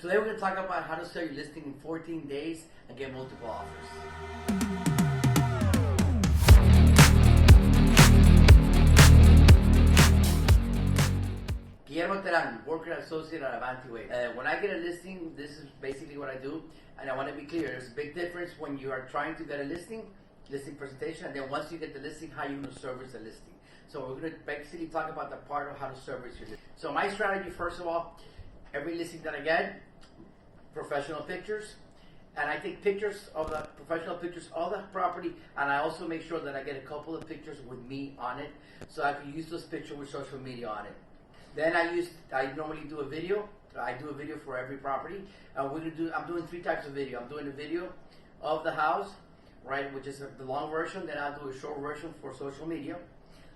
Today we're going to talk about how to sell your listing in 14 days and get multiple offers. Guillermo Teran, worker associate at Avanti Way. When I get a listing, this is basically what I do, and I want to be clear. There's a big difference when you are trying to get a listing presentation, and then once you get the listing, how you're going to service the listing. So we're going to basically talk about the part of how to service your listing. So my strategy, first of all, every listing that I get, professional pictures, and I take pictures of the professional pictures of the property, and I also make sure that I get a couple of pictures with me on it, so I can use those pictures with social media on it. Then I normally do a video. I do a video for every property. I'm doing three types of video. I'm doing a video of the house, right, which is the long version. Then I'll do a short version for social media.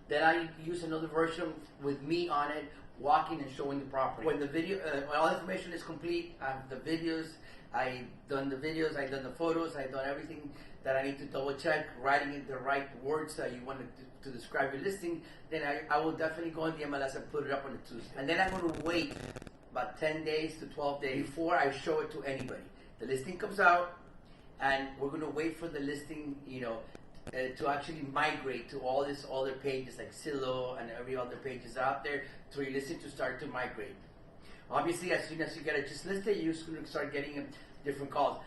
Then I use another version with me on it, walking and showing the property. When the video, when all the information is complete, the videos, I've done the photos, I've done everything that I need to double check, writing in the right words that you want to describe your listing, then I will definitely go on the MLS and put it up on the Tuesday. And then I'm going to wait about 10 days to 12 days before I show it to anybody. The listing comes out, and we're going to wait for the listing, to actually migrate to all these other pages like Zillow and every other pages out there, for your listing to start to migrate. Obviously, as soon as you get it just listed, you're going to start getting different calls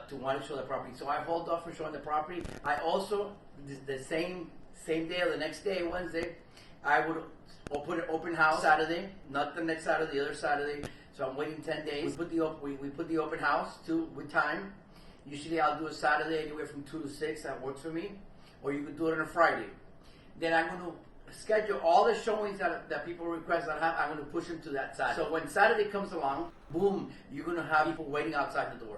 to want to show the property. So I hold off from showing the property. I also, the same day or the next day, Wednesday, I would put an open house Saturday, not the next Saturday, the other Saturday. So I'm waiting 10 days. We put the open house with time. Usually I'll do a Saturday anywhere from 2 to 6. That works for me. Or you could do it on a Friday. Then I'm going to schedule all the showings that people request that I have. I'm going to push them to that Saturday. So when Saturday comes along, boom, you're going to have people waiting outside the door.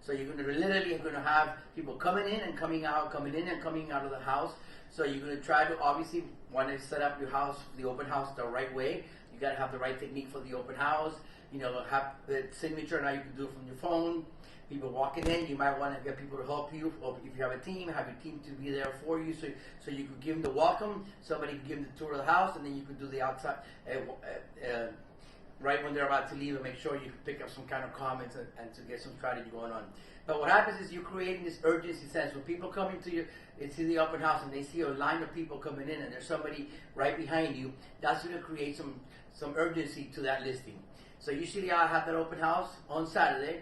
So you're going to have people coming in and coming out, coming in and coming out of the house. So you're going to try to obviously want to set up your house, the open house, the right way. You got to have the right technique for the open house. Have the signature. Now you can do it from your phone. People walking in, you might want to get people to help you, or if you have a team, have your team to be there for you, so you could give them the welcome, somebody could give them the tour of the house, and then you could do the outside, right when they're about to leave, and make sure you pick up some kind of comments and to get some strategy going on. But what happens is you're creating this urgency sense. When people come into you, it's in the open house, and they see a line of people coming in, and there's somebody right behind you, that's going to create some urgency to that listing. So usually I'll have that open house on Saturday,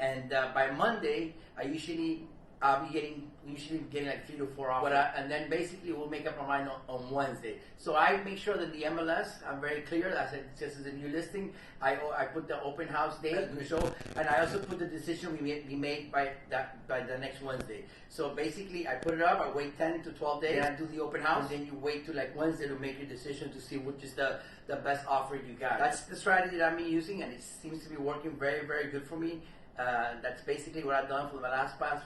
and by Monday, I'll be getting like 3 to 4 offers. And then basically we'll make up our mind on Wednesday. So I make sure that the MLS, I'm very clear, I said just as a new listing, I put the open house date in the show, and I also put the decision we made by the next Wednesday. So basically I put it up, I wait 10 to 12 days, and I do the open house, and then you wait to like Wednesday to make your decision to see which is the best offer you got. That's the strategy that I'm using, and it seems to be working very, very good for me. That's basically what I've done for the past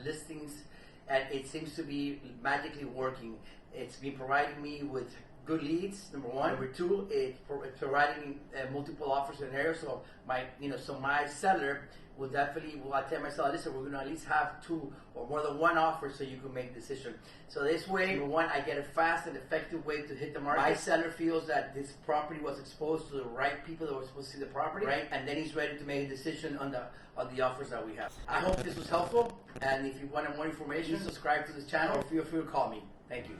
listings, and it seems to be magically working. It's been providing me with good leads, number one. Number two, it's providing multiple offer scenarios. So my seller will definitely, I tell my seller, listen, we're going to at least have 2 or more than 1 offer so you can make a decision. So this way, number one, I get a fast and effective way to hit the market. My seller feels that this property was exposed to the right people that were supposed to see the property, right? And then he's ready to make a decision on the offers that we have. I hope this was helpful, and if you want more information, subscribe to this channel or feel free to call me. Thank you.